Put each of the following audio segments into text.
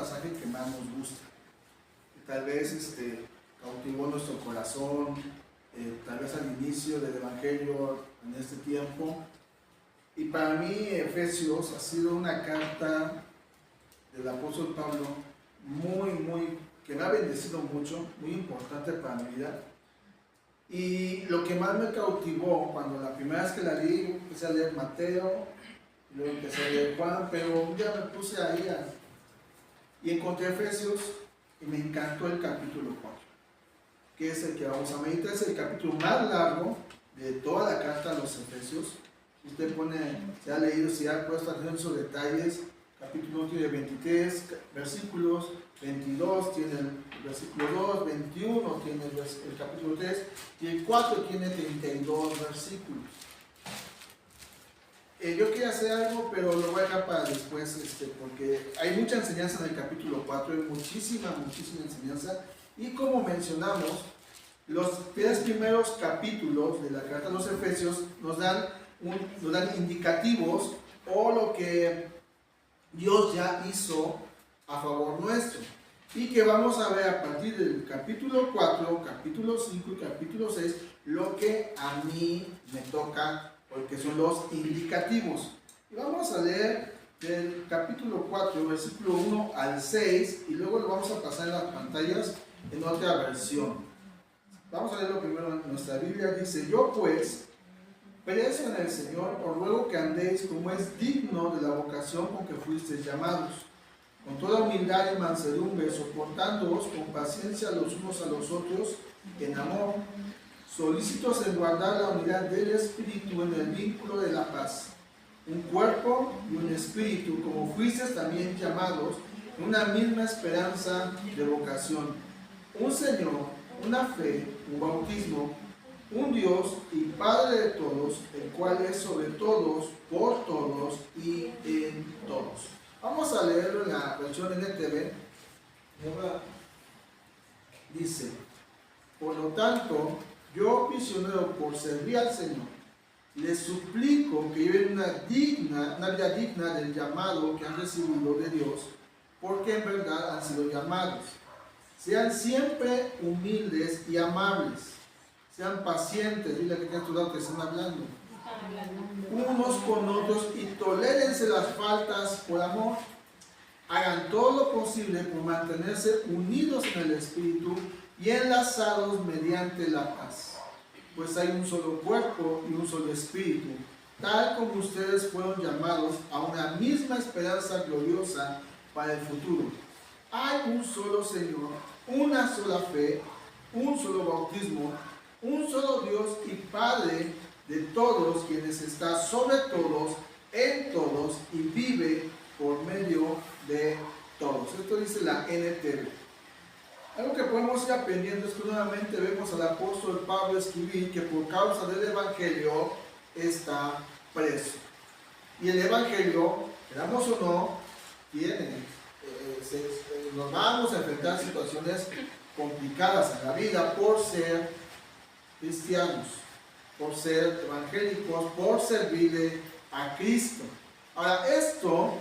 pasaje que más nos gusta. Tal vez cautivó nuestro corazón, tal vez al inicio del Evangelio en este tiempo. Y para mí Efesios ha sido una carta del apóstol Pablo que me ha bendecido mucho, muy importante para mi vida. Y lo que más me cautivó cuando la primera vez que la leí, empecé a leer Mateo, luego empecé a leer Juan, pero un día me puse ahí y encontré Efesios y me encantó el capítulo 4, que es el que vamos a meditar. Es el capítulo más largo de toda la carta a los Efesios. Usted se ha leído, se ha puesto atención a sus detalles. Capítulo 1 tiene 23 versículos, 22 tiene el versículo 2, 21 tiene el capítulo 3 y el 4 tiene 32 versículos. Yo quería hacer algo, pero lo voy a dejar para después, porque hay mucha enseñanza en el capítulo 4, hay muchísima enseñanza. Y como mencionamos, los 3 primeros capítulos de la carta a los Efesios nos dan indicativos o lo que Dios ya hizo a favor nuestro, y que vamos a ver a partir del capítulo 4, capítulo 5 y capítulo 6 lo que a mí me toca, porque son los indicativos. Y vamos a leer del capítulo 4, versículo 1 al 6, y luego lo vamos a pasar en las pantallas en otra versión. Vamos a leerlo primero en nuestra Biblia. Dice: yo pues, preso en el Señor, os ruego que andéis como es digno de la vocación con que fuisteis llamados, con toda humildad y mansedumbre, soportándoos con paciencia los unos a los otros en amor, solícitos en guardar la unidad del Espíritu en el vínculo de la paz, un cuerpo y un espíritu, como fuisteis también llamados, en una misma esperanza de vocación, un Señor, una fe, un bautismo, un Dios y Padre de todos, el cual es sobre todos, por todos y en todos. Vamos a leerlo en la versión NTV. Dice: por lo tanto, yo, prisionero por servir al Señor, les suplico que lleven una vida digna del llamado que han recibido de Dios, porque en verdad han sido llamados. Sean siempre humildes y amables. Sean pacientes, dile que tienes tu lado que están hablando, unos con otros, y tolérense las faltas por amor. Hagan todo lo posible por mantenerse unidos en el Espíritu y enlazados mediante la paz. Pues hay un solo cuerpo y un solo Espíritu, tal como ustedes fueron llamados a una misma esperanza gloriosa para el futuro. Hay un solo Señor, una sola fe, un solo bautismo, un solo Dios y Padre de todos, quienes está sobre todos, en todos y vive por medio de todos. Esto dice la NTV. Algo que podemos ir aprendiendo es que nuevamente vemos al apóstol Pablo escribir que por causa del Evangelio está preso. Y el Evangelio, queramos o no, nos vamos a enfrentar situaciones complicadas en la vida por ser cristianos, por ser evangélicos, por servirle a Cristo. Ahora, esto,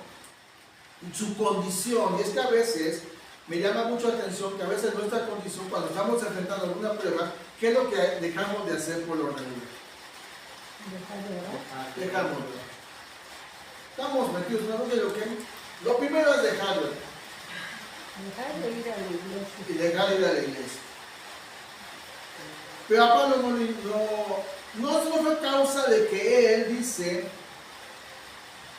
su condición, y es que a veces me llama mucho la atención que a veces nuestra condición, cuando estamos enfrentando alguna prueba, ¿qué es lo que dejamos de hacer por lo regular? Dejamos de orar. Estamos metidos en algo de lo primero es dejarlo. Dejar de ir a la iglesia. Y dejar de ir a la iglesia. Pero a Pablo no fue causa de que él dice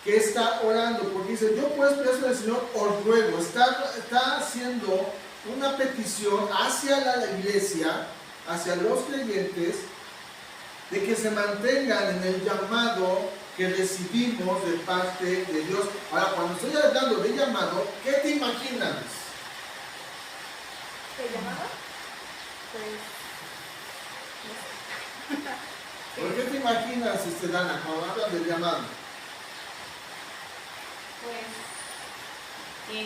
que está orando, porque dice: yo pues preso del Señor os ruego. Está haciendo una petición hacia la iglesia, hacia los creyentes, de que se mantengan en el llamado que recibimos de parte de Dios. Ahora, cuando estoy hablando de llamado, ¿qué te imaginas? ¿Qué llamado? ¿Por qué te imaginas, Dana, cuando hablas del llamado? Pues sí,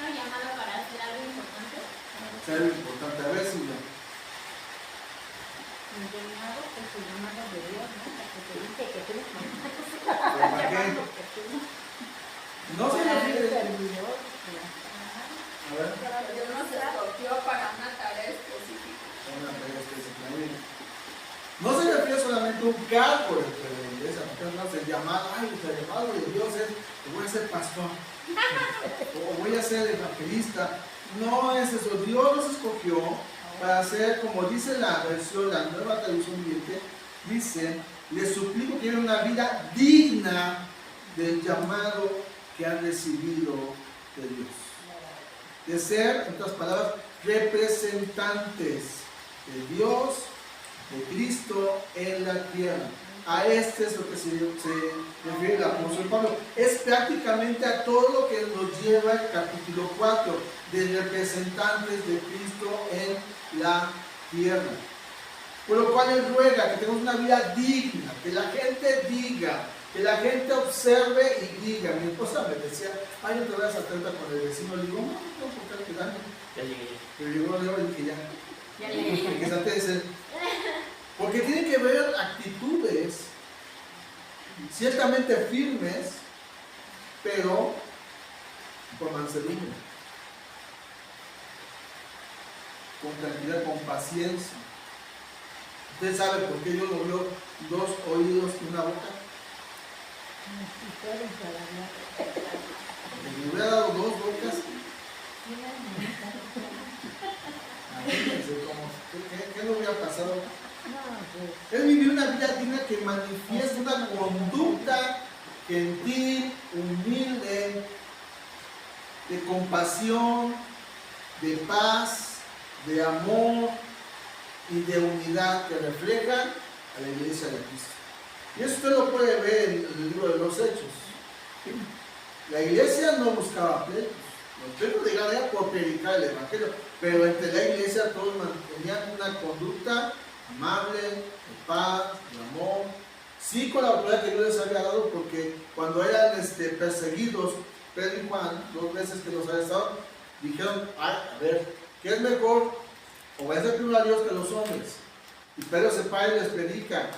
¿no? Llamado para hacer algo importante. Ser importante, a ver si no. El llamado es el llamado de Dios, ¿no? Porque te dice que tienes ¿Para qué? No significa servidor. A ver, Dios nos escogió para una tarea específica. una tarea específica. Muy bien. No se refiere solamente a un cargo dentro de la iglesia, porque no es el llamado, el llamado de Dios es que voy a ser pastor, o voy a ser evangelista. No es eso, Dios nos escogió para hacer, como dice la versión, la nueva traducción viviente, dice, les suplico que vivan una vida digna del llamado que han recibido de Dios. De ser, en otras palabras, representantes de Dios, de Cristo en la tierra. A este es lo que se refiere el apóstol Pablo. Es prácticamente a todo lo que nos lleva el capítulo 4, de representantes de Cristo en la tierra. Por lo cual él ruega que tengamos una vida digna, que la gente diga, que la gente observe y diga. Mi esposa me decía, ay, no te vayas a tratar con el vecino. Le digo, no, no, porque quedarme. Ya llegué. Pero llegó Leo y dije, Ya llegué. porque tiene que ver actitudes ciertamente firmes, pero con mansedumbre, con tranquilidad, con paciencia. Usted sabe por qué Dios nos dio 2 oídos y una boca. Porque me hubiera dado 2 bocas. Imagínense ¿qué no hubiera pasado? Es vivir una vida digna que manifiesta una conducta gentil, humilde, de compasión, de paz, de amor y de unidad que refleja a la iglesia de Cristo. Y eso usted lo puede ver en el libro de los Hechos. La iglesia no buscaba pleitos. Los pleitos llegaban era por predicar el evangelio, pero entre la iglesia todos mantenían una conducta amable, de paz, de amor, sí con la autoridad que Dios les había dado, porque cuando eran perseguidos, Pedro y Juan, 2 veces que los arrestaron, dijeron, a ver, ¿qué es mejor? Obedecer primero a Dios que a los hombres. Y Pedro se para y les predica,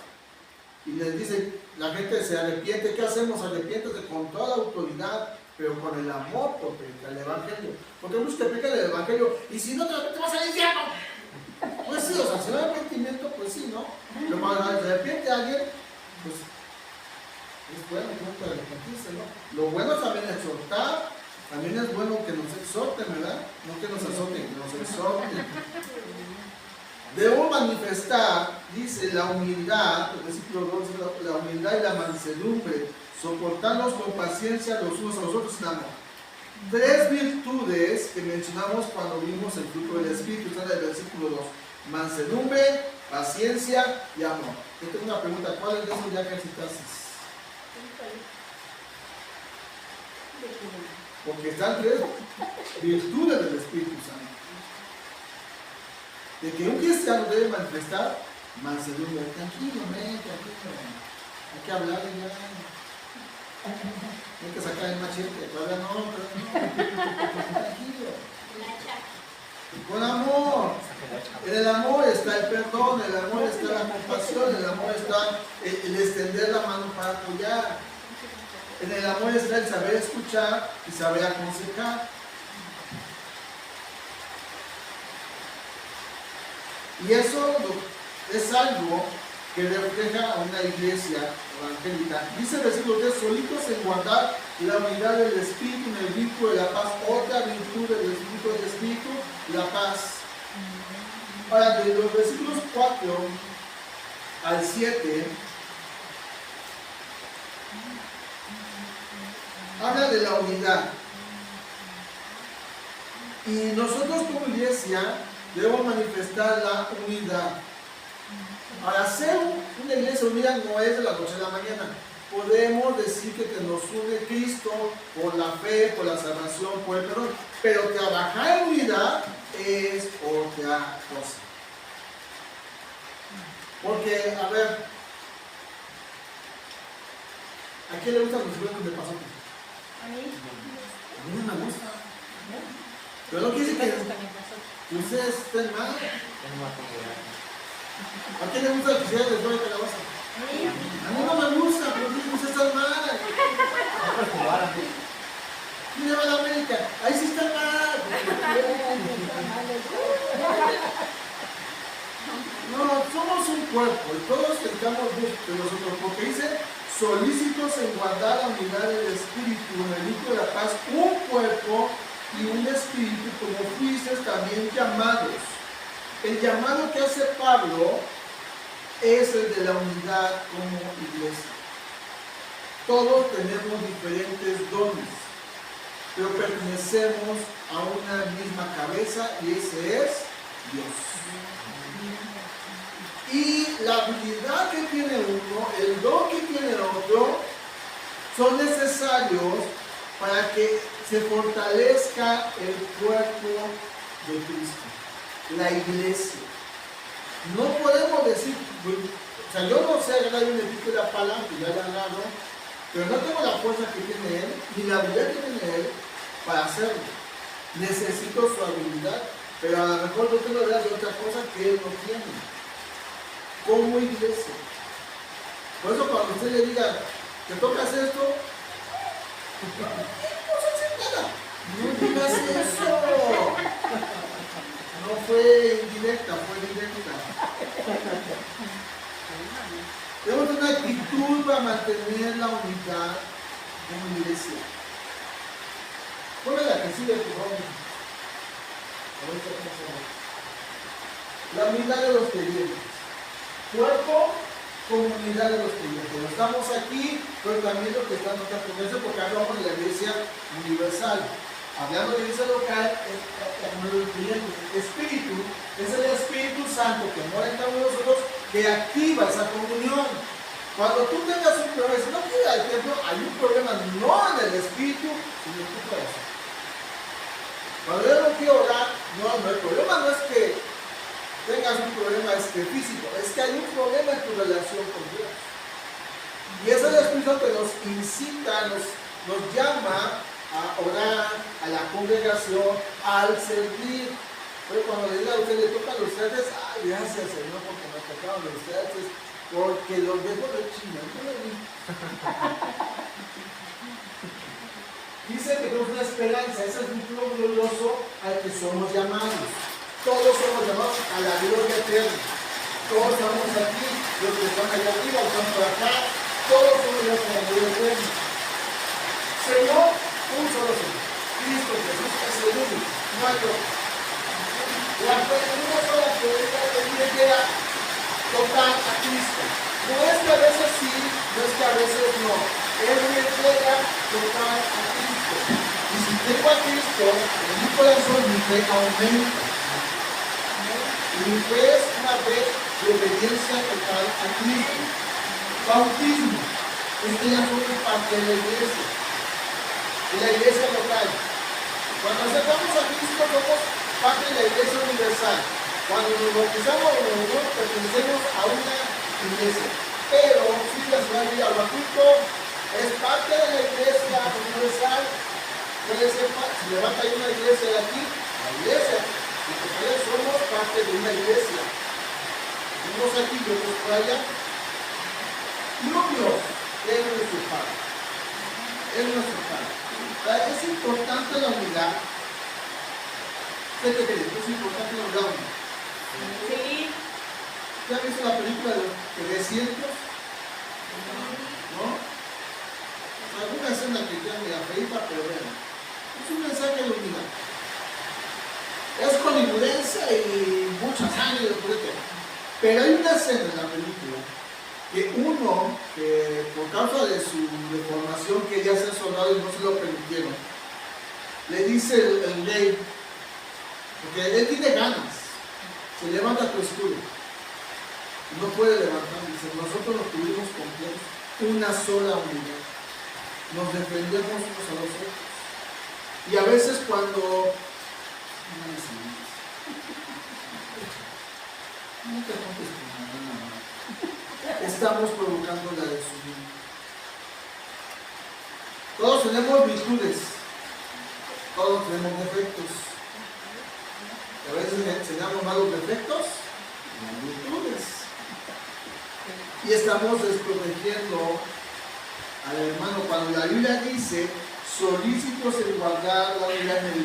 y les dice, la gente se arrepiente, ¿qué hacemos? Arrepiéntete con toda la autoridad, pero con el amor por predicar el evangelio. Porque muchos te predican el evangelio, y si no te vas al infierno. Pues sí, o sea, si no hay arrepentimiento, pues sí, ¿no? Pero cuando se arrepiente a alguien, pues es bueno que arrepentirse, ¿no? Lo bueno también es exhortar, también es bueno que nos exhorten, ¿verdad? No que nos azoten, que nos exhorten. Debo manifestar, dice, la humildad, el versículo 2, la humildad y la mansedumbre, soportarnos con paciencia los unos a los otros en amor. 3 virtudes que mencionamos cuando vimos el fruto del Espíritu, está en el versículo 2. Mansedumbre, paciencia y amor. Yo tengo una pregunta, ¿cuáles de esos ya ejercitaste? Porque están 3 virtudes del Espíritu Santo. De que un cristiano debe manifestar mansedumbre. Tranquilo, tranquilo. Hay que hablarle ya. Hay que sacar el machete, todavía no, tranquilo. Con amor. En el amor está el perdón, en el amor está la compasión, en el amor está el extender la mano para apoyar. En el amor está el saber escuchar y saber aconsejar. Y eso es algo que refleja a una iglesia evangélica. Dice el versículo 3, solitos en guardar la unidad del Espíritu en el vínculo de la paz. Otra virtud del Espíritu, la paz. Ahora, de los versículos 4 al 7, habla de la unidad. Y nosotros como iglesia debemos manifestar la unidad. Ahora, ser una iglesia unida no es de la noche a la mañana. Podemos decir que nos une Cristo por la fe, por la salvación, por el perdón. Pero trabajar en unidad es otra cosa. Porque, a ver, ¿a quién le gustan los juegos de pasote? A mí. A mí no me gusta. Pero no quiere decir que ustedes estén mal. ¿A quién le gusta el que de flor de calabaza? A mí no me gusta, pero ustedes están mal. ¿Quién le va a la América? Ahí sí está mal. No, somos un cuerpo y todos estamos de nosotros, porque dice solícitos en guardar la unidad del espíritu, en el hijo de la paz, un cuerpo y un espíritu, como fuisteis también llamados. El llamado que hace Pablo es el de la unidad como iglesia. Todos tenemos diferentes dones, pero pertenecemos a una misma cabeza y ese es Dios. Y la habilidad que tiene uno, el don que tiene el otro, son necesarios para que se fortalezca el cuerpo de Cristo, la iglesia. No podemos decir, o sea, yo no sé agarrar un equipo de la pala, que ya la agarro, pero no tengo la fuerza que tiene él, ni la habilidad que tiene él para hacerlo. Necesito su habilidad, pero a lo mejor no tengo la habilidad de otra cosa que él no tiene. Como iglesia. Por eso cuando usted le diga, ¿te tocas esto? No se hace nada. No digas eso. No fue indirecta, fue directa. Tenemos una actitud para mantener la unidad como iglesia. Ponle la que sigue, por favor. La unidad de los creyentes. Cuerpo, comunidad de los creyentes. Estamos aquí, pero también lo que está en otra conferencia, porque hablamos de la iglesia universal. Hablando de la iglesia local, los creyentes. Espíritu es el Espíritu Santo que mora en cada uno de nosotros, que activa esa comunión. Cuando tú tengas un problema, si no quieres ir al templo, hay un problema no en el espíritu, sino en tu corazón. Cuando yo no quiero orar, el problema no es que tengas un problema físico, es que hay un problema en tu relación con Dios. Y es el Espíritu que nos incita, nos llama a orar, a la congregación, al servir. Pero cuando le diga a usted, le tocan los ustedes, ay, gracias Señor, porque me tocaron los ustedes, porque los dejo de China. Dice que tenemos una esperanza, ese es un futuro glorioso al que somos llamados. Todos somos llamados a la gloria eterna. Todos estamos aquí, los que están allá arriba, los que están por acá, todos somos llamados a la gloria eterna. Señor, un solo Señor. Cristo Jesús es el único, no hay otro. La una sola pregunta que quiera tocar a Cristo. No es que a veces sí, no es que a veces no. Él me entrega tocar a Cristo. Y si tengo a Cristo en mi corazón, mi fe aumenta. Y mi fe es una fe de obediencia total a Cristo. Bautismo. Es que ya somos parte de la iglesia. De la iglesia local. Cuando aceptamos a Cristo, somos parte de la iglesia universal. Cuando nos bautizamos, pertenecemos a una iglesia. Pero si la ciudad de Aguaculco es parte de la iglesia universal, puede ser, si levanta ahí una iglesia de aquí, la iglesia, porque somos parte de una iglesia. Unos aquí y otros por allá. Y un Dios es nuestro Padre. Es nuestro Padre. Es importante la unidad. ¿Usted qué cree? Es importante la unidad. Sí. ¿Ya has visto la película de 300? ¿No? Alguna escena que ya me afeita, pero bueno. Es un mensaje de unidad. Es hollywoodense y mucha sangre y todo. Pero hay una escena en la película que uno, que por causa de su deformación quería ser soldado y no se lo permitieron, le dice el rey, porque él tiene ganas, se levanta tu escudo, no puede levantar, dice, nosotros nos tuvimos completos, una sola unidad, nos defendemos unos a los otros. Y a veces cuando no te contestes nada, estamos provocando la desunión. Todos tenemos virtudes, todos tenemos defectos. Y a veces enseñamos más los defectos y las virtudes. Y estamos desprotegiendo al hermano cuando la Biblia dice solícitos en guardar la unidad del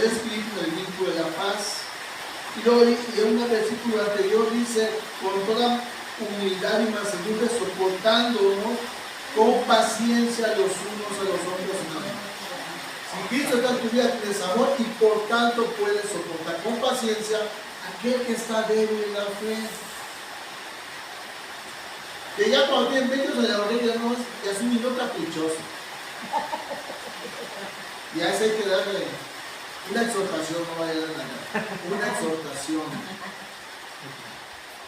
Espíritu, en el vínculo de la paz. Y luego, y en un versículo anterior dice, con toda humildad y mansedumbre, soportándonos con paciencia los unos a los otros en amor. Si Cristo está en tu vida, tienes amor y por tanto puedes soportar con paciencia a aquel que está débil en la fe. Que ya cuando tienen 20 años de la ya no es un niño caprichoso. Y a ese hay que darle una exhortación, no vaya a dar nada. Una exhortación.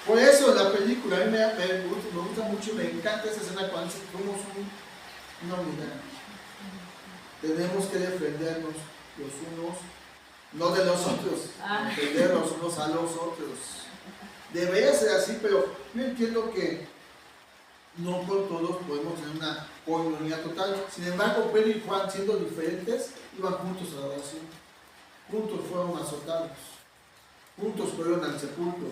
Por eso la película, a mí me gusta mucho, me encanta esa escena cuando somos una unidad. Tenemos que defendernos los unos, no de los otros, defender los unos a los otros. Debería ser así, pero yo entiendo que no con todos podemos tener una coinonía total. Sin embargo, Pedro y Juan, siendo diferentes, iban juntos a la oración. Juntos fueron azotados. Juntos fueron al sepulcro.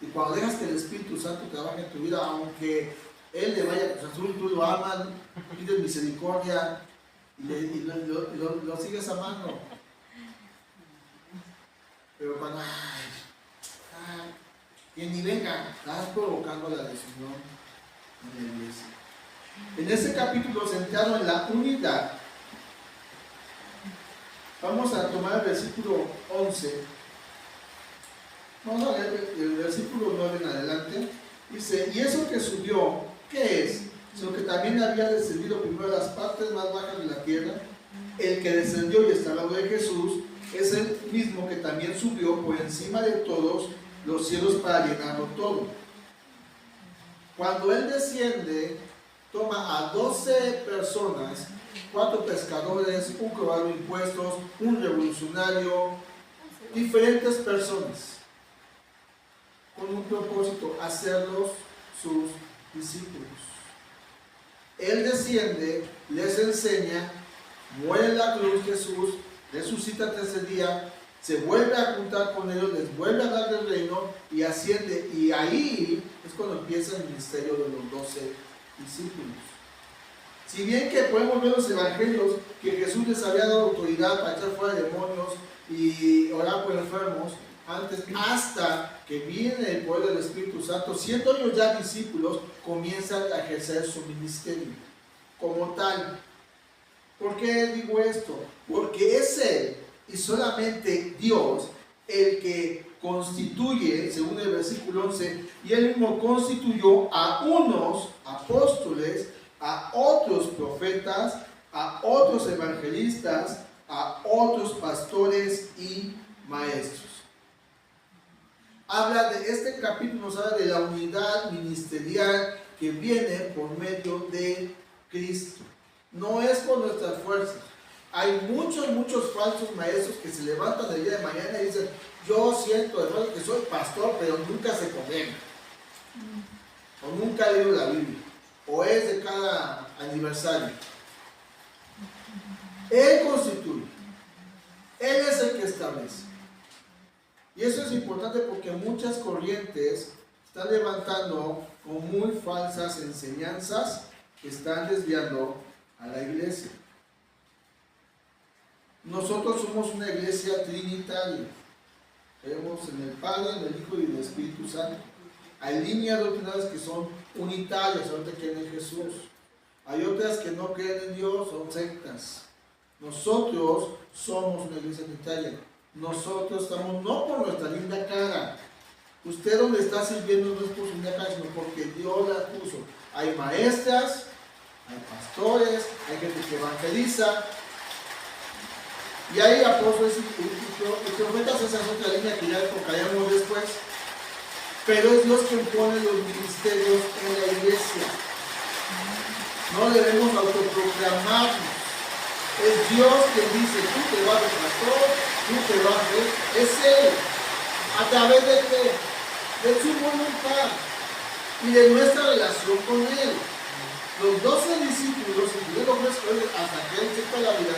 Y cuando dejas que el Espíritu Santo trabaje en tu vida, aunque Él le vaya a Cruz Azul, tú lo amas, pides misericordia y lo sigues amando. Pero cuando, que ni venga, estás provocando la desunión en la iglesia. En este capítulo centrado en la unidad, vamos a tomar el versículo 11. Vamos a leer el versículo 9 en adelante. Dice, y eso que subió, ¿qué es? Sino que también había descendido primero a las partes más bajas de la tierra. El que descendió y está hablando de Jesús es el mismo que también subió por encima de todos los cielos para llenarlo todo. Cuando Él desciende, toma a 12 personas, 4 pescadores, un cobrador de impuestos, un revolucionario, diferentes personas, con un propósito, hacerlos sus discípulos. Él desciende, les enseña, muere en la cruz Jesús, resucita el tercer día, se vuelve a juntar con ellos, les vuelve a dar el reino y asciende. Y ahí es cuando empieza el ministerio de los 12 discípulos. Si bien que podemos ver los evangelios que Jesús les había dado autoridad para echar fuera demonios y orar por enfermos, antes, hasta que viene el poder del Espíritu Santo, siendo ellos ya discípulos, comienzan a ejercer su ministerio como tal. ¿Por qué digo esto? Porque es Él y solamente Dios el que constituye, según el versículo 11, y Él mismo constituyó a unos apóstoles, a otros profetas, a otros evangelistas, a otros pastores y maestros. Habla de este capítulo, nos habla de la unidad ministerial que viene por medio de Cristo. No es por nuestras fuerzas. Hay muchos falsos maestros que se levantan el día de mañana y dicen, yo siento de verdad que soy pastor, pero nunca se congrega, o nunca he leído la Biblia, o es de cada aniversario. Él constituye, Él es el que establece. Y eso es importante porque muchas corrientes están levantando con muy falsas enseñanzas que están desviando a la iglesia. Nosotros somos una iglesia trinitaria. Creemos en el Padre, en el Hijo y en el Espíritu Santo. Hay líneas doctrinales que son unitarias, otras que creen en Jesús. Hay otras que no creen en Dios, son sectas. Nosotros somos una iglesia trinitaria. Nosotros estamos no por nuestra linda cara. Usted donde está sirviendo no es por su linda cara, sino porque Dios la puso. Hay maestras, hay pastores, hay gente que evangeliza, y hay apóstoles y profetas. Esa es otra línea que ya tocaremos después. Pero es Dios quien pone los ministerios en la iglesia. No debemos autoproclamarnos. Es Dios quien dice, tú te vas de pastor, tú te vas de... Es Él. ¿A través de qué? De su voluntad y de nuestra relación con Él. Los 12 discípulos, incluyendo los escogidos, hasta que Él se fue a la vida,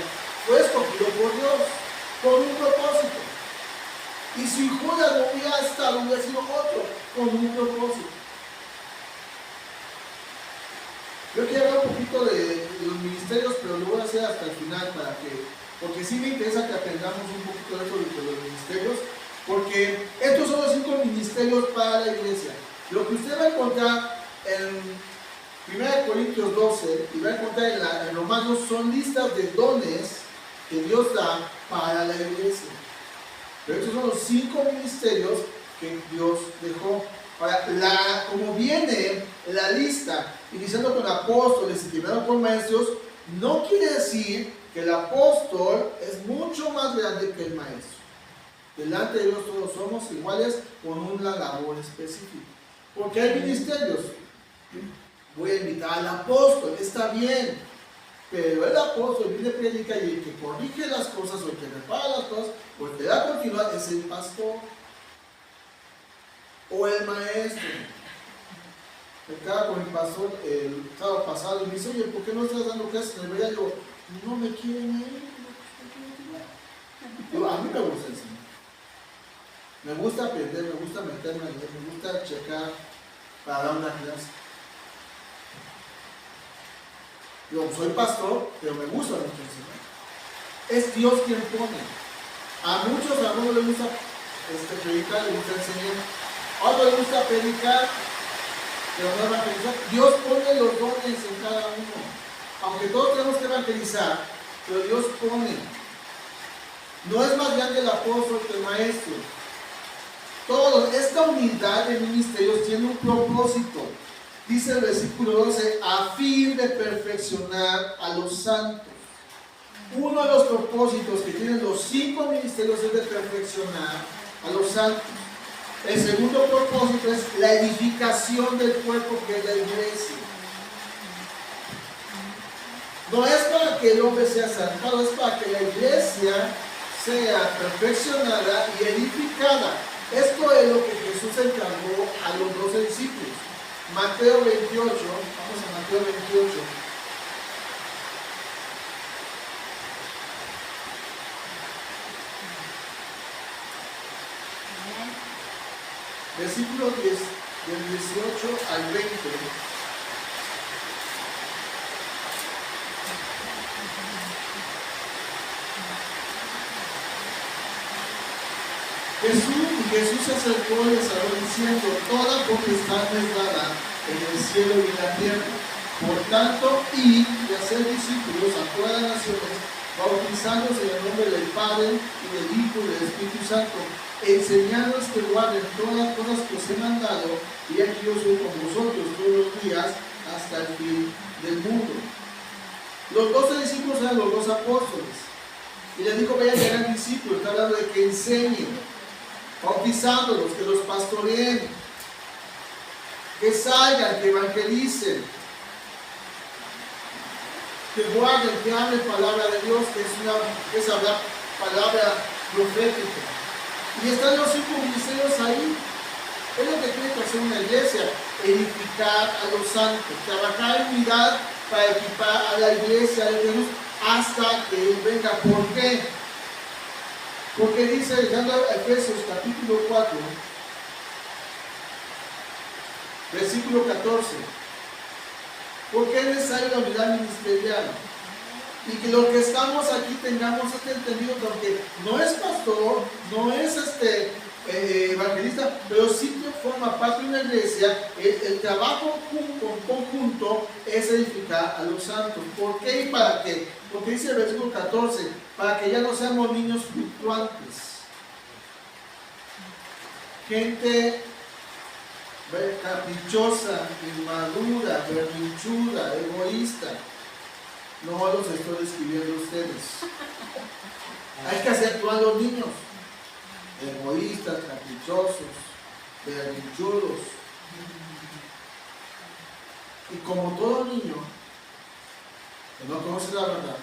fue escogido por Dios, con un propósito. Y si Judas no hubiera estado, hubiera sido otro, con un propósito. Yo quiero hablar un poquito de los ministerios ministerios, pero lo voy a hacer hasta el final porque sí me interesa que aprendamos un poquito de esto de los ministerios, porque estos son los 5 ministerios para la iglesia. Lo que usted va a encontrar en 1 Corintios 12 y va a encontrar en Romanos son listas de dones que Dios da para la iglesia. Pero estos son los 5 ministerios que Dios dejó. Ahora, como viene la lista, iniciando con apóstoles y terminando con maestros, no quiere decir que el apóstol es mucho más grande que el maestro. Delante de Dios todos somos iguales con una labor específica. Porque hay ministerios. Voy a invitar al apóstol, está bien. Pero el apóstol viene a predicar y el que corrige las cosas o el que repara las cosas o el que da continuidad es el pastor o el maestro. Estaba con el pastor el sábado pasado y me dice, oye, ¿por qué no estás dando clases en el verano? Yo, no me quieren ir. Yo, a mí me gusta enseñar. Me gusta aprender, me gusta meterme en él, me gusta checar para dar una clase. Yo soy pastor, pero me gusta mucho enseñar. Es Dios quien pone. A muchos no les gusta predicar, les gusta enseñar. A otros les gusta predicar, pero no evangelizar. Dios pone los dones en cada uno. Aunque todos tenemos que evangelizar, pero Dios pone. No es más grande el apóstol que el maestro. Esta unidad de ministerios tiene un propósito. Dice el versículo 12, a fin de perfeccionar a los santos. Uno de los propósitos que tienen los 5 ministerios es de perfeccionar a los santos. El segundo propósito es la edificación del cuerpo, que es la iglesia. No es para que el hombre sea santo, es para que la iglesia sea perfeccionada y edificada. Esto es lo que Jesús encargó a los 12 discípulos. Mateo 28, vamos a Mateo 28. Versículo 10, del 18 al 20. Jesús se acercó y les habló diciendo, toda potestad me es dada en el cielo y en la tierra. Por tanto, id y hacer discípulos a todas las naciones, bautizándolos en el nombre del Padre y del Hijo y del Espíritu Santo, enseñándoles que guarden todas las cosas que os he mandado, y aquí yo soy con vosotros todos los días hasta el fin del mundo. Los 12 discípulos eran los 2 apóstoles. Y les dijo, vayan y hagan discípulos. Está hablando de que enseñen, bautizándolos, que los pastoreen, que salgan, que evangelicen, que guarden, que hablen palabra de Dios, que es hablar palabra profética. Y están los 5 ministerios ahí. Es lo que tiene que hacer una iglesia: edificar a los santos, trabajar en unidad para equipar a la iglesia de Jesús hasta que Él venga. ¿Por qué? Porque dice, llegando a Efesios capítulo 4, versículo 14, porque es necesaria la unidad ministerial y que los que estamos aquí tengamos este entendido, que aunque no es pastor, no es evangelista, pero sí que forma parte de una iglesia, el trabajo conjunto es edificar a los santos. ¿Por qué y para qué? Porque dice el versículo 14, para que ya no seamos niños fluctuantes, gente caprichosa, inmadura, berrinchuda, egoísta. No los estoy describiendo a ustedes. Hay que acentuar a los niños egoístas, caprichosos, berrinchudos. Y como todo niño que no conoce la verdad,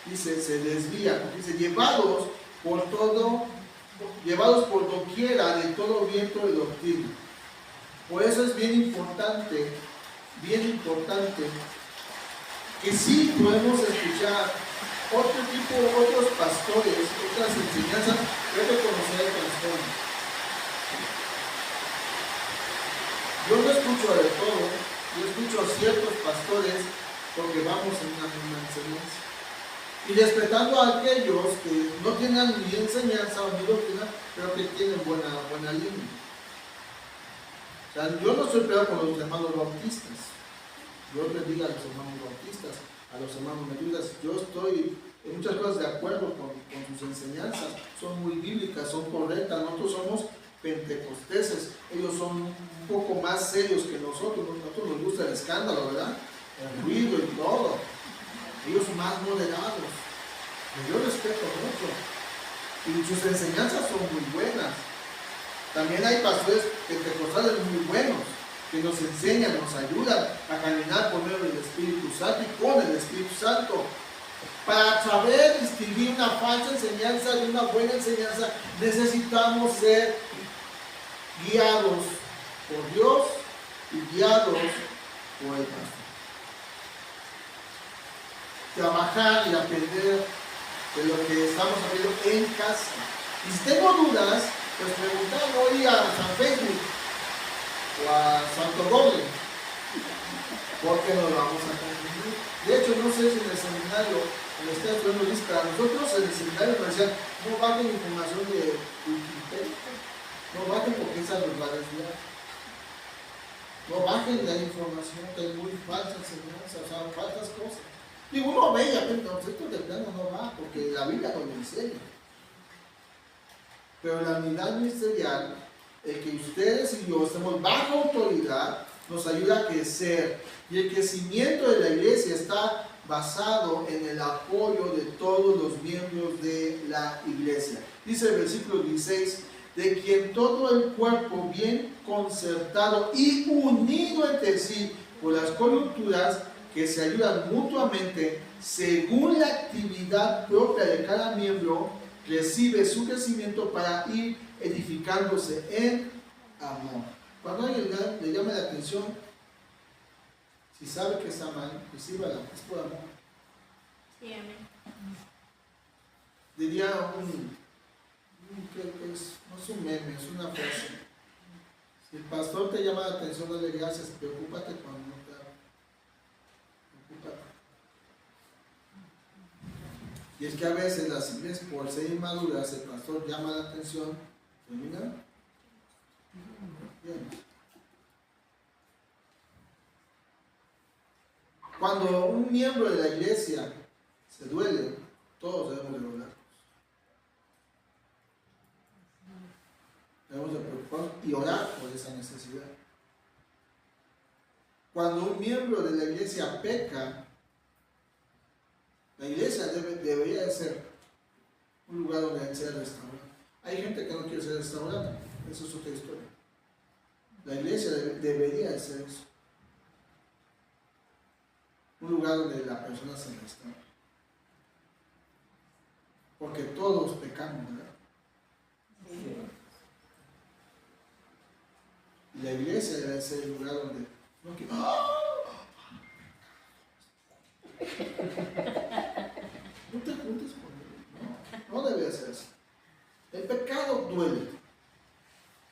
dice, se desvía, porque dice, llevados por doquiera de todo viento de doctrina. Por eso es bien importante, que sí podemos escuchar otros pastores, otras enseñanzas, pero conocer el trasfondo. Yo no escucho de todo, yo escucho a ciertos pastores porque vamos en una misma enseñanza. Y respetando a aquellos que no tengan ni enseñanza ni doctrina, pero que tienen buena línea. O sea, yo no estoy peleado con los hermanos bautistas. Dios bendiga a los hermanos bautistas, a los hermanos metodistas. Yo estoy en muchas cosas de acuerdo con sus enseñanzas. Son muy bíblicas, son correctas. Nosotros somos pentecosteses. Ellos son un poco más serios que nosotros. Nosotros nos gusta el escándalo, ¿verdad? El ruido y todo. Ellos son más moderados. Yo respeto mucho. Y sus enseñanzas son muy buenas. También hay pastores pentecostales muy buenos que nos enseñan, nos ayudan a caminar por medio del Espíritu Santo y con el Espíritu Santo. Para saber distinguir una falsa enseñanza de una buena enseñanza, necesitamos ser guiados por Dios y guiados por el pastor. Trabajar y aprender de lo que estamos haciendo en casa. Y si tengo dudas, pues preguntar, voy a San Facebook o a Santo Doble, porque nos vamos a confundir. De hecho, no sé si en el seminario, cuando está estudiando lista, nosotros en el seminario nos decían, no bajen información de Wikipedia, no bajen porque esa nos va a desviar. No bajen la información, que hay muy falsas enseñanzas, o sea, falsas cosas. Y uno ve, ya, pero esto de plano no va, porque la Biblia nos lo enseña. Pero la unidad ministerial, el que ustedes y yo estemos bajo autoridad, nos ayuda a crecer. Y el crecimiento de la iglesia está basado en el apoyo de todos los miembros de la iglesia. Dice el versículo 16, de quien todo el cuerpo bien concertado y unido entre sí por las coyunturas que se ayudan mutuamente según la actividad propia de cada miembro, recibe su crecimiento para ir edificándose en amor. Cuando alguien le llame la atención, si sabe que está mal, recíbala, es por amor. Sí, amén. Diría no es un meme, es una frase. Si el pastor te llama la atención, dale gracias, preocúpate cuando no te habla. Preocúpate. Y es que a veces las iglesias, por ser inmaduras, el pastor llama la atención, termina bien. Cuando un miembro de la iglesia se duele, todos debemos de doblar. Debemos de preocuparnos y orar por esa necesidad. Cuando un miembro de la iglesia peca, la iglesia debería de ser un lugar donde sea restaurada. Hay gente que no quiere ser restaurada, eso es otra historia. La iglesia debería de ser eso. Un lugar donde la persona se restaura. Porque todos pecamos, ¿verdad? Sí. Y la iglesia debe ser el lugar donde no quiero. No te juntes con él. No debe ser así. El pecado duele.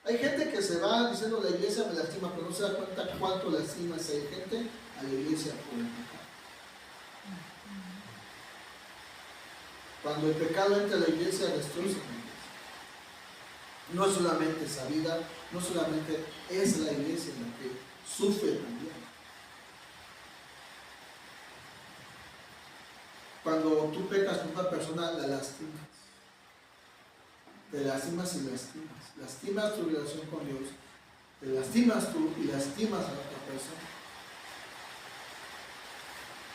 Hay gente que se va diciendo la iglesia me lastima, pero no se da cuenta cuánto lastima esa gente a la iglesia por el pecado. Cuando el pecado entra a la iglesia, destruye la iglesia. No es solamente esa vida, no solamente es la iglesia en la que sufre también. Cuando tú pecas con una persona, la lastimas. Te lastimas y lastimas. Lastimas tu relación con Dios. Te lastimas tú y lastimas a la otra persona.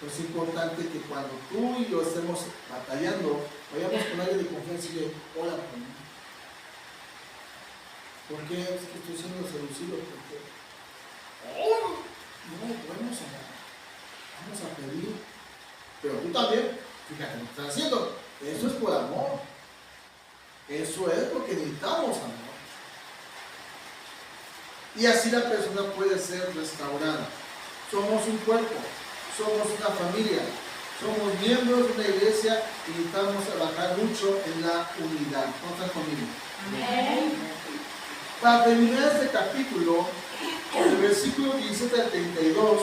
Pues es importante que cuando tú y yo estemos batallando, vayamos con alguien de confianza y le ora por mí. ¿Por qué? Es que estoy siendo seducido. Porque no, vamos a pedir. Pero tú también, fíjate lo que estás haciendo. Eso es por amor. Eso es porque necesitamos amor. Y así la persona puede ser restaurada. Somos un cuerpo, somos una familia, somos miembros de una iglesia y necesitamos trabajar mucho en la unidad. ¿Cuántas familias? Amén. Para terminar este capítulo, el versículo 17 al 32,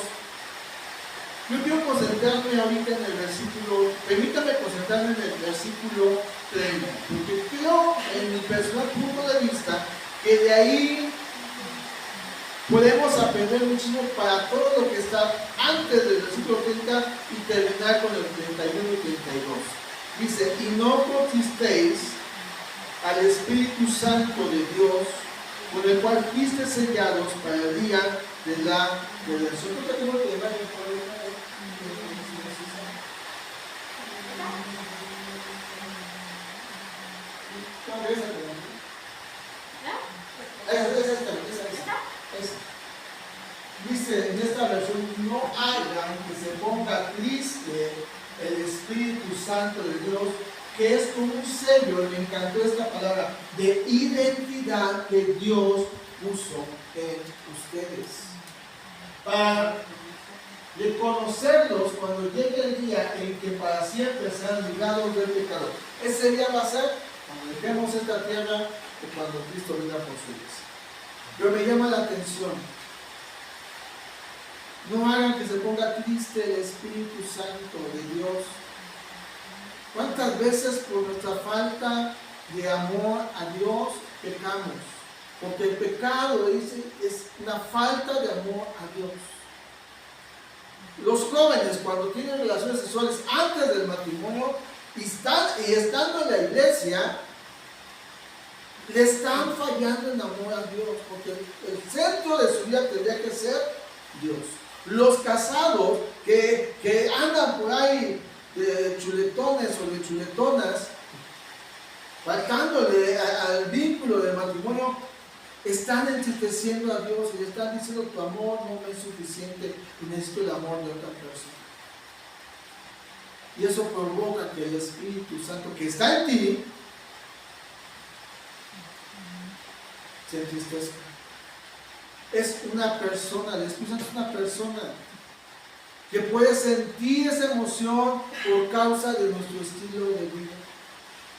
Yo quiero concentrarme ahorita en el versículo, permítame concentrarme en el versículo 30, porque creo, en mi personal punto de vista, que de ahí podemos aprender muchísimo para todo lo que está antes del versículo 30 y terminar con el 31 y 32. Dice, y no conquisteis al Espíritu Santo de Dios, con el cual fuiste sellados para el día de la redención. ¿Tú te tengo que llevar el problema? Dice en esta versión, no hagan que se ponga triste el Espíritu Santo de Dios, que es como un sello, me encantó esta palabra, de identidad que Dios puso en ustedes. Para reconocerlos cuando llegue el día en que para siempre sean librados del pecado. Ese día va a ser cuando dejemos esta tierra o cuando Cristo venga por su iglesia. Pero me llama la atención, no hagan que se ponga triste el Espíritu Santo de Dios. ¿Cuántas veces por nuestra falta de amor a Dios pecamos? Porque el pecado es una falta de amor a Dios. Los jóvenes, cuando tienen relaciones sexuales antes del matrimonio y estando en la iglesia, le están fallando en amor a Dios, porque el centro de su vida tendría que ser Dios. Los casados que andan por ahí de chuletones o de chuletonas, faltándole al vínculo del matrimonio, están entristeciendo a Dios y le están diciendo: tu amor no me es suficiente y necesito el amor de otra persona. Y eso provoca que el Espíritu Santo que está en ti se entristezca. Es una persona, el Espíritu Santo es una persona que puede sentir esa emoción por causa de nuestro estilo de vida.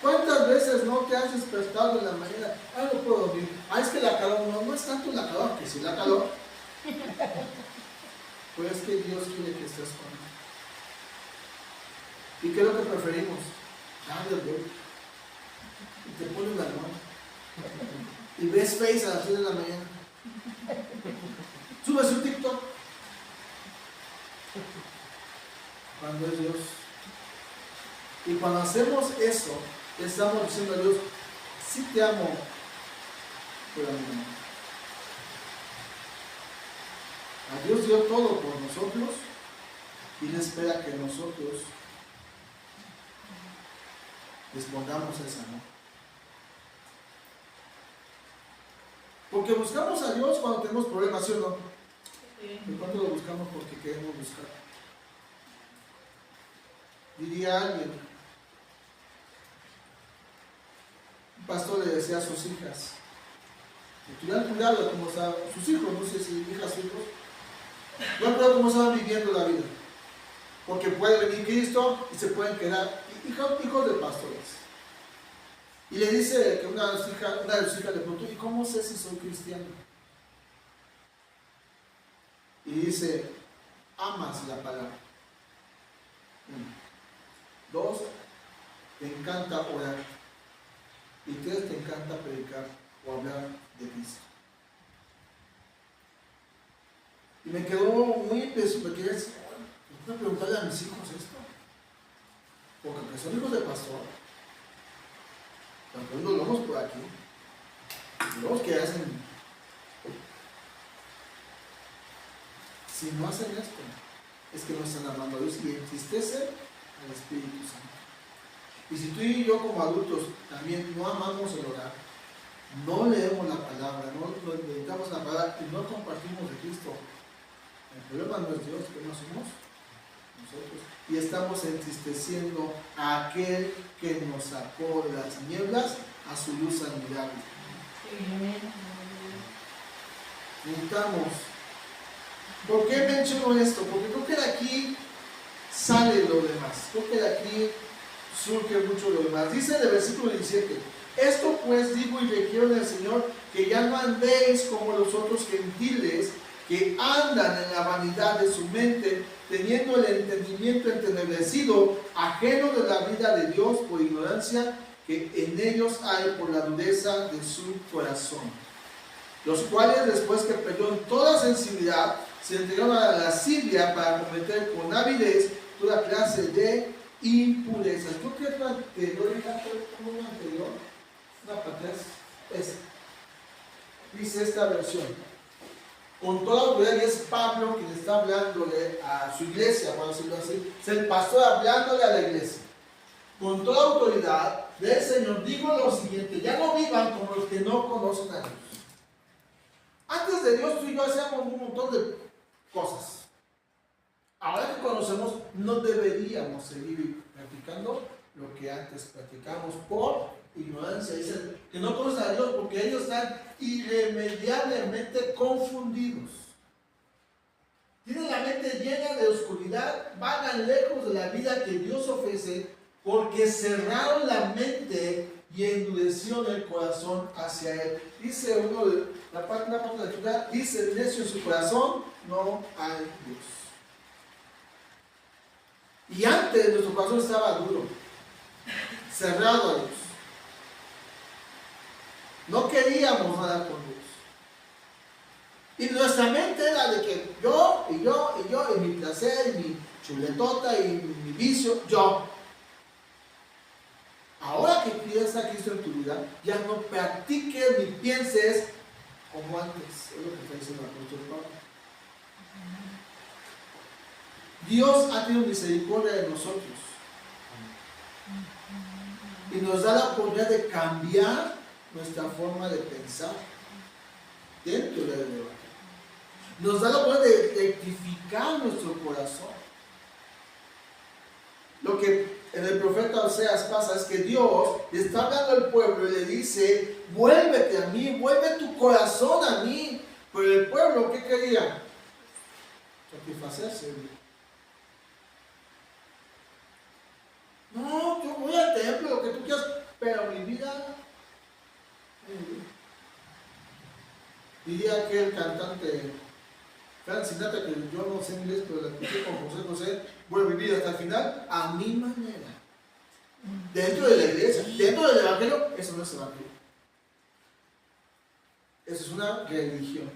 ¿Cuántas veces no te has despertado en la mañana? Ah, no puedo dormir. Ah, es que la calor, no es tanto la calor, que si la calor. Pues es que Dios quiere que estés con Él. ¿Y qué es lo que preferimos? Darle el golpe. Y te pones la mano. Y ves Face a las 10 de la mañana. Subes un TikTok. Cuando es Dios. Y cuando hacemos eso, le estamos diciendo a Dios: sí te amo, pero a mí no. A Dios dio todo por nosotros y Él espera que nosotros respondamos a ese amor. Porque buscamos a Dios cuando tenemos problemas, ¿sí o no? ¿Y cuándo lo buscamos? Porque queremos buscar. Diría alguien, un pastor le decía a sus hijas que tuvieran cuidado de cómo estaban sus hijos, no sé si hijas o hijos, tuvieran cuidado de cómo estaban viviendo la vida, porque puede venir Cristo y se pueden quedar hijos de pastores. Y le dice que una de sus hijas le preguntó: ¿y cómo sé si soy cristiano? Y dice: amas la palabra. 1. 2, te encanta orar. Y 3, te encanta predicar o hablar de Cristo. Y me quedó muy impresionante, porque es, voy a preguntarle a mis hijos esto, porque son hijos de pastor. Están poniendo lobos por aquí. Lobos que hacen. Si no hacen esto, es que no están amando a Dios y entristecen al Espíritu Santo. Y si tú y yo como adultos también no amamos el orar, no leemos la palabra, no meditamos la palabra y no compartimos de Cristo, el problema no es Dios, que no somos nosotros. Y estamos entristeciendo a aquel que nos sacó de las tinieblas a su luz admirable. Necesitamos. ¿Por qué menciono esto? Porque creo que de aquí sale lo demás. Creo que de aquí surge mucho lo demás. Dice en el versículo 17: esto pues digo y requiero del Señor, que ya no andéis como los otros gentiles que andan en la vanidad de su mente, teniendo el entendimiento entenebrecido, ajeno de la vida de Dios por ignorancia que en ellos hay por la dureza de su corazón. Los cuales, después que perdieron toda sensibilidad, se entregaron a la lascivia para cometer con avidez toda clase de impurezas. ¿Tú crees lo anterior? ¿Cómo lo anterior? Una para atrás. Dice esta versión. Con toda autoridad, y es Pablo quien está hablándole a su iglesia, por decirlo así. Es el pastor hablándole a la iglesia. Con toda autoridad del Señor digo lo siguiente: ya no vivan como los que no conocen a Dios. Antes de Dios, tú y yo hacíamos un montón de cosas. Ahora que conocemos, no deberíamos seguir practicando lo que antes practicamos por ignorancia. Dicen que no conocen a Dios porque ellos están irremediablemente confundidos. Tienen la mente llena de oscuridad, vagan lejos de la vida que Dios ofrece porque cerraron la mente y endurecieron el corazón hacia Él. Dice uno de la parte de la lectura, dice el necio en su corazón, no hay Dios. Y antes nuestro corazón estaba duro, cerrado a Dios. No queríamos nada con Dios. Y nuestra mente era de que yo, y mi placer, y mi chuletota, y mi vicio, yo. Ahora que piensas a Cristo en tu vida, ya no practiques ni pienses como antes. Es lo que está diciendo el apóstol Pablo. Dios ha tenido misericordia de nosotros y nos da la oportunidad de cambiar nuestra forma de pensar dentro del Evangelio. Nos da la oportunidad de rectificar nuestro corazón. Lo que en el profeta Oseas pasa es que Dios le está hablando al pueblo y le dice: vuélvete a mí, vuelve tu corazón a mí. Pero el pueblo, ¿qué quería? Satisfacerse. No, yo voy al templo, lo que tú quieras, pero mi vida. Diría aquel cantante Frank Sinatra, que yo no sé inglés, pero la escuché con José, voy a vivir hasta el final a mi manera. Dentro de la iglesia, dentro del evangelio, eso no es evangelio. Eso es una religión.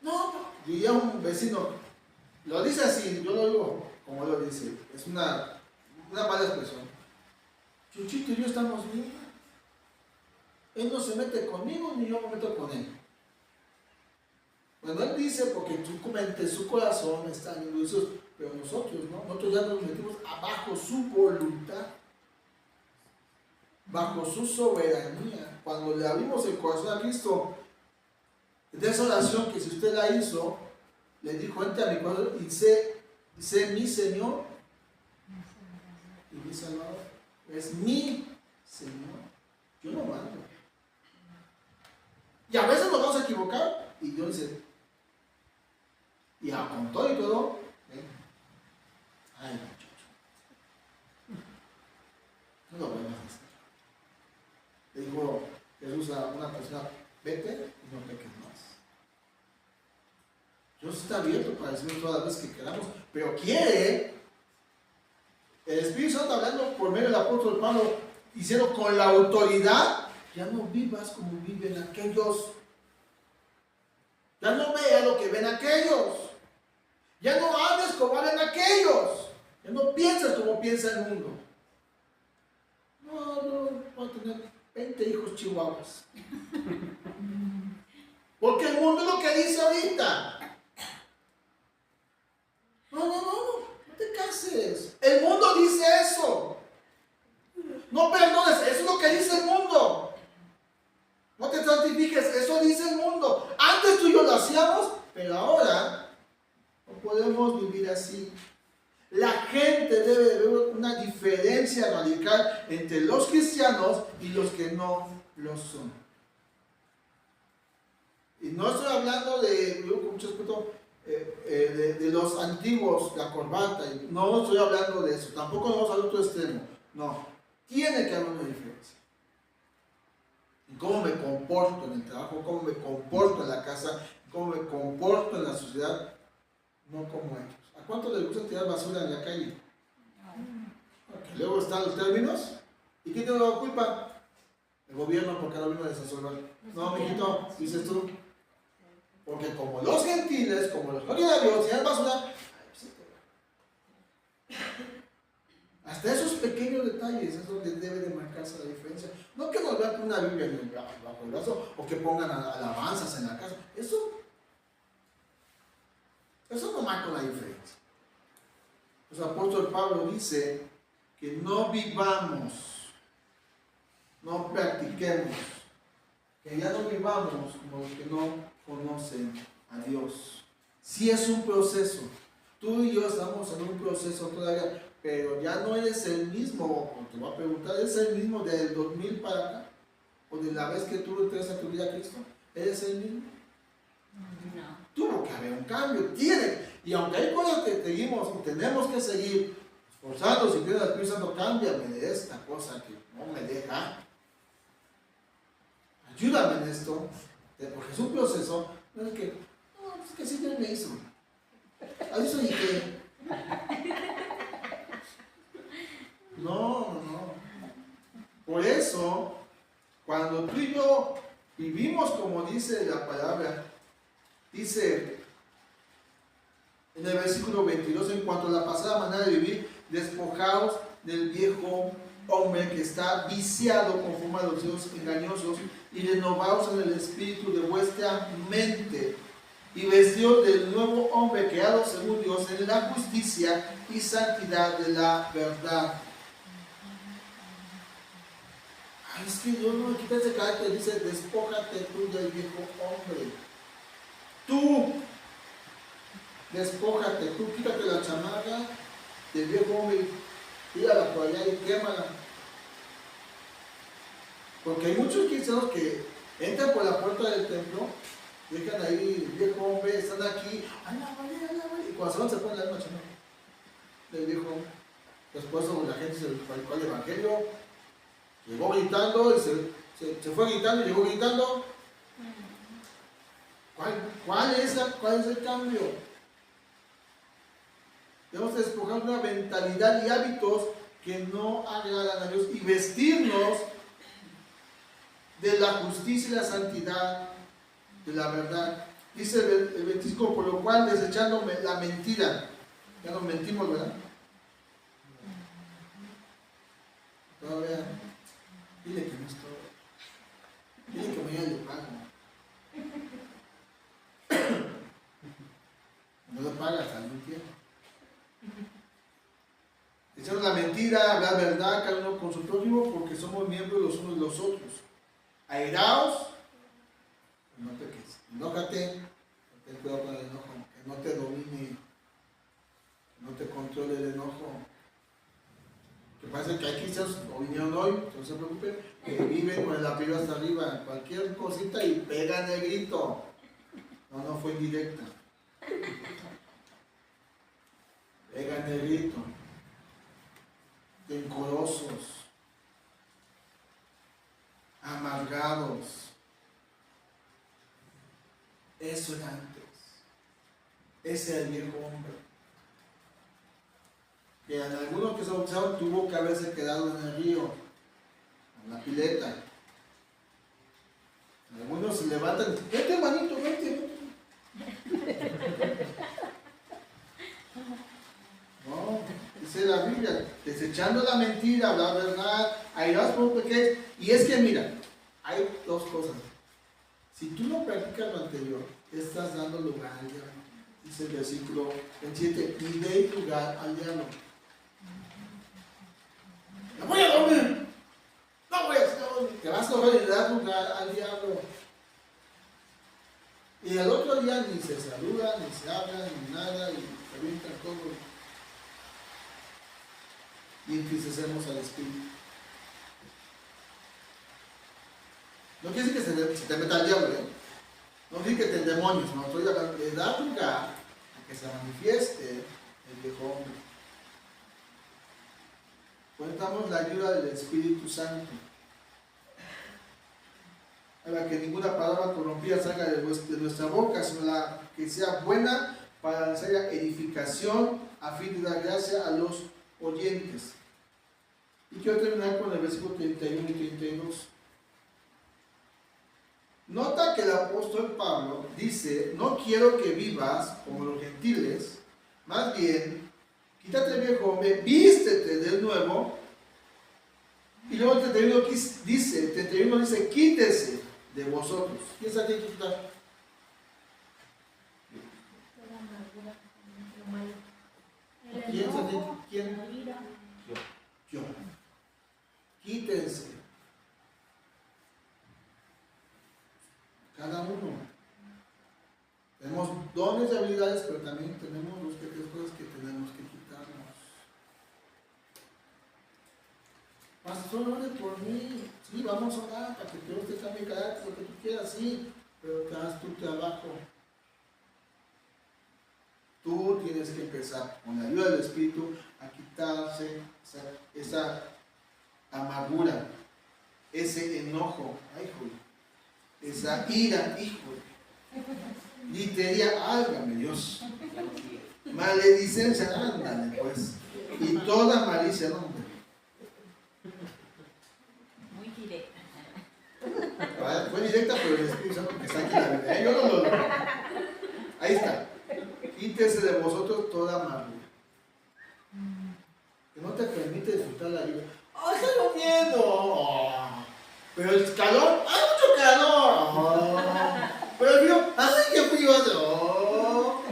No, diría un vecino, lo dice así, yo lo digo como lo dice, es una mala expresión. Chuchito y yo estamos bien. Él no se mete conmigo ni yo me meto con él. Bueno, él dice porque tu mente, su corazón están endurecidos, pero nosotros no, nosotros ya nos metimos bajo su voluntad, bajo su soberanía. Cuando le abrimos el corazón a Cristo, de esa oración que si usted la hizo, le dijo: entra a mi corazón y sé mi Señor y mi Salvador. Es mi Señor, yo no mando. Y a veces nos vamos a equivocar y Dios dice, y con todo y todo, ay muchacho, no lo vamos a hacer. Le dijo Jesús a una persona: vete y no peques más. Dios está abierto para decirnos todas las veces que queramos, pero quiere. El Espíritu Santo hablando por medio del apóstol Pablo, diciendo con la autoridad: ya no vivas como viven aquellos. Ya no veas lo que ven aquellos. Ya no hables como hablan aquellos. Ya no piensas como piensa el mundo. No, voy a tener 20 hijos chihuahuas. Porque el mundo es lo que dice ahorita. No te cases. El mundo dice eso. No perdones, eso es lo que dice el mundo. No te santifiques, eso dice el mundo. Antes tú y yo lo hacíamos, pero ahora no podemos vivir así. La gente debe de ver una diferencia radical entre los cristianos y los que no lo son. Y no estoy hablando de, yo con mucho respeto, de los antiguos, la corbata. No estoy hablando de eso. Tampoco vamos al otro extremo. No. Tiene que haber una diferencia. en cómo me comporto en el trabajo, cómo me comporto en la casa, cómo me comporto en la sociedad, no como ellos. ¿A cuánto les gusta tirar basura en la calle? Porque luego están los términos. ¿Y quién tiene la culpa? El gobierno, porque no vino a desasolvar. No, mijito, dices tú. Porque como los gentiles, como los originarios, tienen basura, hasta esos pequeños detalles es donde debe de marcarse la diferencia. No que nos vean con una Biblia bajo el brazo o que pongan alabanzas en la casa. Eso no marca la diferencia. El apóstol Pablo dice que no vivamos, no practiquemos, que ya no vivamos como los que no conocen a Dios. Sí es un proceso. Tú y yo estamos en un proceso todavía, pero ya no eres el mismo. Te voy a preguntar, ¿eres el mismo del 2000 para acá? ¿O de la vez que tú entregas a tu vida a Cristo? ¿Eres el mismo? No. Tuvo que haber un cambio, tiene. Y aunque hay cosas que seguimos y tenemos que seguir esforzando, si pides al Espíritu Santo, cámbiame de esta cosa que no me deja. Ayúdame en esto, porque es un proceso. No es que, no, es que así Dios me hizo. Así soy que. No. Por eso, cuando tú y yo vivimos como dice la palabra, dice en el versículo 22, en cuanto a la pasada manera de vivir, despojaos del viejo hombre que está viciado conforme a los deseos engañosos y renovaos en el espíritu de vuestra mente y vestidos del nuevo hombre creado según Dios en la justicia y santidad de la verdad. Ay, es que Dios no me quita ese carácter, dice, despójate tú del viejo hombre. Tú, despójate, tú quítate la chamarra del viejo hombre, tírala por allá y quémala. Porque hay muchos cristianos que entran por la puerta del templo, dejan ahí el viejo hombre, están aquí, y cuando se van se ponen la misma chamarra del viejo hombre. Después la gente se predicó el evangelio, llegó gritando y se fue gritando y llegó gritando. ¿Cuál es el cambio? Debemos despojar una mentalidad y hábitos que no agradan a Dios y vestirnos de la justicia y la santidad de la verdad. Dice el 25, por lo cual desechando la mentira, ya nos mentimos, ¿verdad? Todavía, dile que no es todo. Dile que mañana le pago. No lo pagas, algún tiempo. Echando la mentira, hablar verdad, cada uno con su prójimo, porque somos miembros los unos de los otros. Airaos, no peques. Enójate, ten cuidado con el enojo, que no te domine, que no te controle el enojo. Que pasa que hay cristianos, o vinieron hoy, no se preocupen, que viven con el apellido hasta arriba, cualquier cosita y pegan el grito. No fue indirecta. Pegan el grito. Rencorosos, amargados. Eso era antes. Ese era el viejo hombre. Que en algunos que se bautizaron tuvo que haberse quedado en el río, en la pileta. Algunos se levantan, vete hermanito, vete. No, dice la Biblia, desechando la mentira, la verdad, airaos por pequeños. Y es que mira, hay dos cosas. Si tú no practicas lo anterior, estás dando lugar al diablo. Dice el versículo 27, y de lugar al diablo. No voy a dormir. No voy a dormir. Te vas a dormir y dar lugar al diablo. Y al otro día ni se saluda, ni se habla, ni nada, y se avientan todo. Y entristecemos al Espíritu. No quiere decir que se te meta el diablo, ¿eh? No quiere decir que te endemonies, no, estoy hablando de dar lugar a que se manifieste el viejo hombre. Cuentamos la ayuda del Espíritu Santo. para que ninguna palabra corrompida salga de nuestra boca, sino la que sea buena para la necesaria edificación, a fin de dar gracia a los oyentes. Y quiero terminar con el versículo 31 y 32. Nota que el apóstol Pablo dice: no quiero que vivas como los gentiles, más bien, quítate el viejo hombre, vístete del nuevo. Y luego el 31 dice, quítese de vosotros. ¿Quién sabe qué quitar? Toda amargura, lo malo. El ¿Quién sabe enojo, quién? la ira. Yo. Quítense. Cada uno. Tenemos dones y habilidades, pero también tenemos dos que tres cosas que tenemos que quitarnos. Pastor, ore por mí. Sí, vamos a orar para que Dios te cambie carácter, lo que tú quieras, sí, pero que hagas tu trabajo. Tú tienes que empezar, con la ayuda del Espíritu, a quitarse esa amargura, ese enojo, ay, hijo, esa ira, hijo, gritería, álgame Dios, maledicencia, ándale pues, y toda malicia, no, hombre. Muy directa. Fue directa, pero el Espíritu Santo que está aquí en la Biblia, yo no lo logro. Ahí está. Quítese de vosotros toda amargura, que no te permite disfrutar la vida. ¡Ay, está lloviendo! Oh. Pero el calor, ¡hay mucho calor! Oh. Pero el frío, ¡ay, qué frío hace! Oh.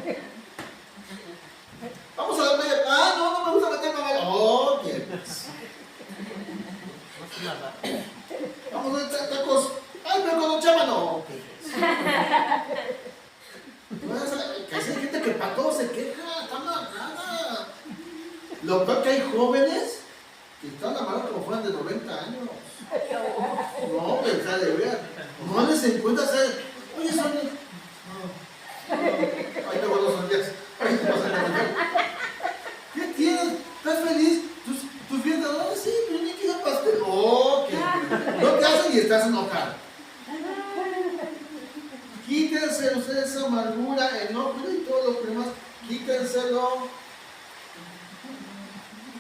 Vamos a la playa, ¡ah, no me gusta meterme a la... ¡Oh, qué! Vamos a hacer tacos, ¡ay, pero con un chama no! ¿Qué? Que hay gente que para todo se queja, está amargada. Lo peor que hay jóvenes que están amargados como fueran de 90 años. No, pensar de ver. No les encuentra hacer. Oye, son. Ay, qué buenos son días. Ay, ¿qué pasa? ¿Qué tienes? ¿Estás feliz? ¿Tus fiestas? No, sí, pero ni queda pastel. Oh, que no te hacen y estás enojado. Quítense ustedes esa amargura, enojo y todo lo demás. Quítenselo.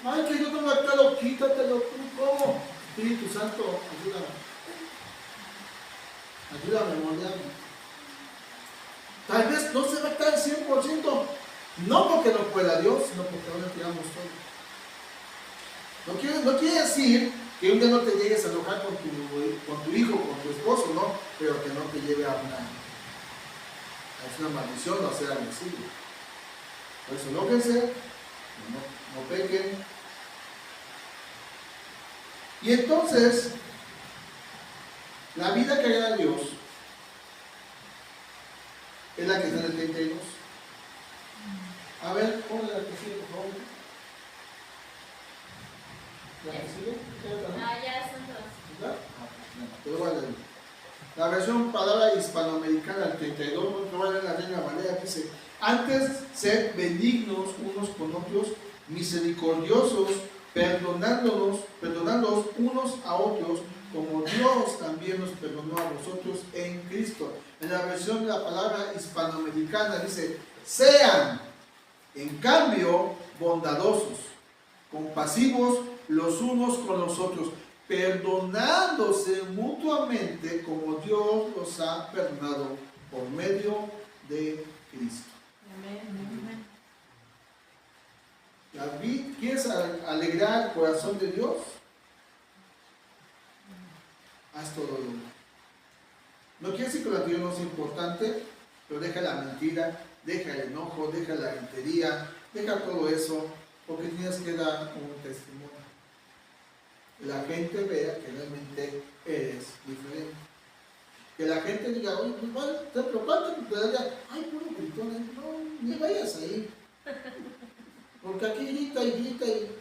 Ay, que yo no me aclaro, quítatelo. ¿Cómo? Espíritu Santo, ayúdame. Ayúdame, moldeame. Tal vez no se va a estar 100%. No porque no pueda Dios, sino porque ahora tiramos todo. No quiere decir que un día no te llegues a enojar con tu hijo, con tu esposo, ¿no? Pero que no te lleve a es una maldición no ser agresivo. Por eso enójense, no pequen. Y entonces, la vida que agrada a Dios es la que está en el 32. A ver, ponle la que sigue, por favor. ¿La que sigue? Ya son dos. ¿Verdad? Te lo voy a leer. La versión palabra hispanoamericana del 32, no voy a leer la Reina Valera, dice: antes sed benignos unos con otros, misericordiosos, perdonándonos unos a otros, como Dios también nos perdonó a vosotros en Cristo. En la versión de la palabra hispanoamericana dice: sean, en cambio, bondadosos, compasivos los unos con los otros, perdonándose mutuamente como Dios los ha perdonado por medio de Cristo. Amén. David, ¿quieres alegrar el corazón de Dios? Haz todo lo demás. No quiere decir que lo anterior no sea importante, pero deja la mentira, deja el enojo, deja la gritería, deja todo eso, porque tienes que dar un testimonio. La gente vea que realmente eres diferente. Que la gente diga: oye, pues bueno, pero ¿cuánto te daría? Ay, puro gritón, no, ni vayas ahí. Porque aquí grita y grita y...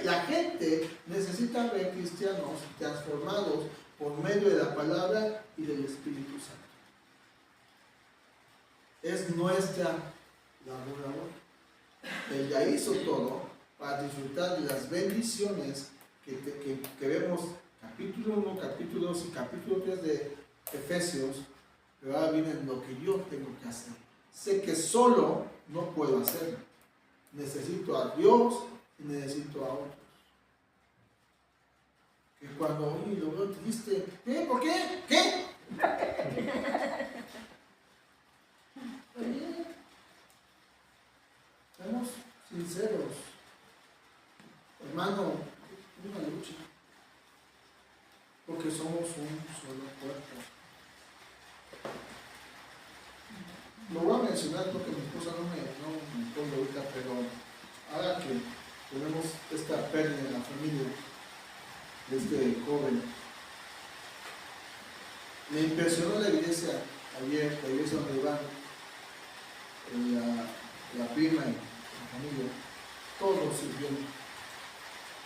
La gente necesita ver cristianos transformados por medio de la palabra y del Espíritu Santo. Es nuestra labor ahora. Él ya hizo todo para disfrutar de las bendiciones que vemos capítulo 1, capítulo 2 y capítulo 3 de Efesios, pero ahora viene lo que yo tengo que hacer. Sé que solo no puedo hacerlo. Necesito a Dios y necesito a otros. Que cuando oye lo veo triste, ¿qué? ¿Por qué? ¿Qué? Oye, seamos sinceros. Hermano, una lucha. Porque somos un solo cuerpo. Lo voy a mencionar porque mi esposa no me pongo ahorita, pero ahora que tenemos esta pérdida en la familia de este joven, me impresionó la iglesia ayer, la iglesia donde iban la prima y la familia, todos sirviendo,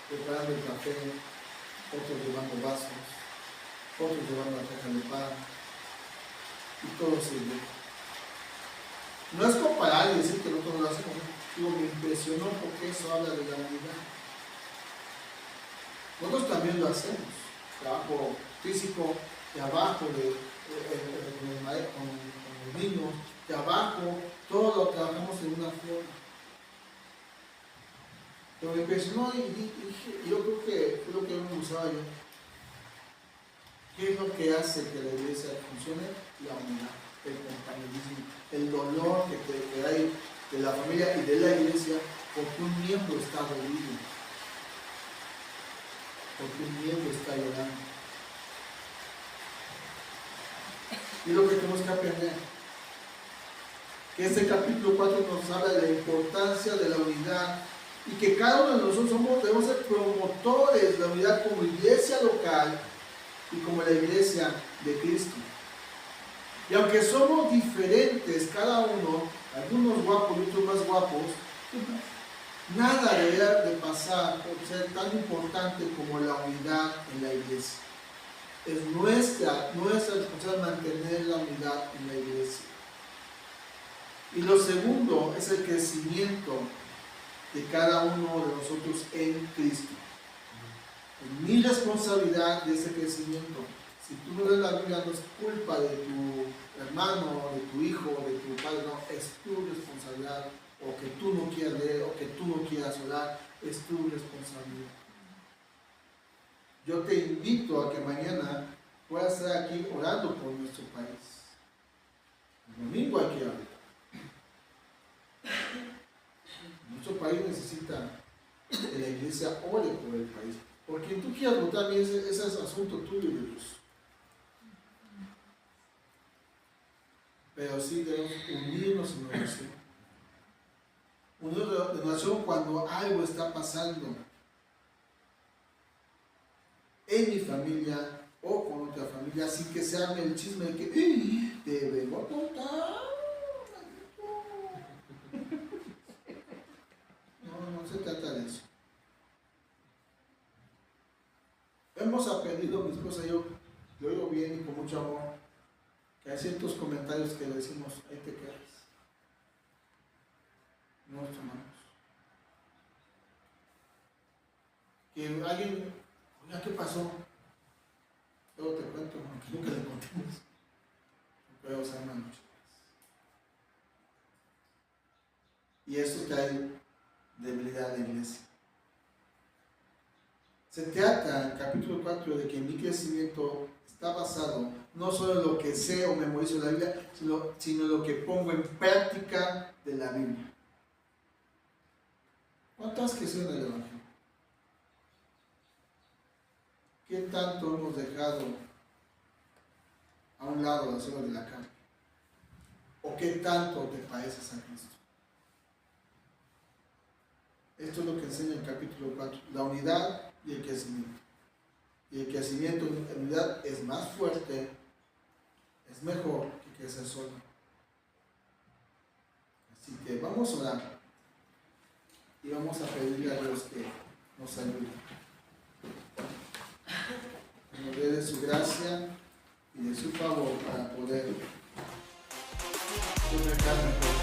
preparando el café, otros llevando vasos, otros llevando la caja de pan, y todos sirviendo. No es comparar y decir que nosotros lo hacemos, digo, me impresionó porque eso habla de la unidad. Nosotros también lo hacemos, trabajo físico, de abajo, con los niños, de abajo, todo lo trabajamos en una forma. Pero me impresionó y yo creo que fue lo que me gustaba yo. ¿Qué es lo que hace que la iglesia funcione? La unidad, el compañerismo, el dolor que hay de la familia y de la iglesia porque un miembro está dolido, porque un miembro está llorando. Y lo que tenemos que aprender, que este capítulo 4 nos habla de la importancia de la unidad y que cada uno de nosotros debemos ser promotores de la unidad como iglesia local y como la iglesia de Cristo. Y aunque somos diferentes cada uno, algunos guapos y otros más guapos, nada debería de pasar por ser tan importante como la unidad en la iglesia. Es nuestra responsabilidad mantener la unidad en la iglesia. Y lo segundo es el crecimiento de cada uno de nosotros en Cristo. Es mi responsabilidad de ese crecimiento. Si tú no lees la Biblia, no es culpa de tu hermano, de tu hijo, de tu padre, no, es tu responsabilidad. O que tú no quieras leer, o que tú no quieras orar, es tu responsabilidad. Yo te invito a que mañana puedas estar aquí orando por nuestro país. El domingo hay que orar. Nuestro país necesita que la iglesia ore por el país. Porque tú quieras votar, ese es asunto tuyo de Dios. Pero sí debemos unirnos en oración. Unirnos en oración cuando algo está pasando en mi familia o con otra familia, así que se arme el chisme de que te vengo a contar. No se trata de eso. Hemos aprendido, mi esposa y yo, lo oigo bien y con mucho amor, que hay ciertos comentarios que le decimos, ahí te quedas. No los tomamos. Que alguien, oiga, ¿qué pasó? Luego te cuento, aunque nunca le contemos. Pero se aman mucho más. Y eso trae debilidad a la iglesia. Se trata en capítulo 4 de que mi crecimiento está basado no solo en lo que sé o memorizo de la Biblia, sino en lo que pongo en práctica de la Biblia. ¿Cuánto has crecido en el Evangelio? ¿Qué tanto hemos dejado a un lado las obras de la carne? ¿O qué tanto te pareces a Cristo? Esto es lo que enseña el capítulo 4, la unidad y el crecimiento. Y el crecimiento en unidad es más fuerte, es mejor que crecer solo. Así que vamos a orar y vamos a pedirle a Dios que nos ayude. Que nos dé de su gracia y de su favor para poder comunicarnos.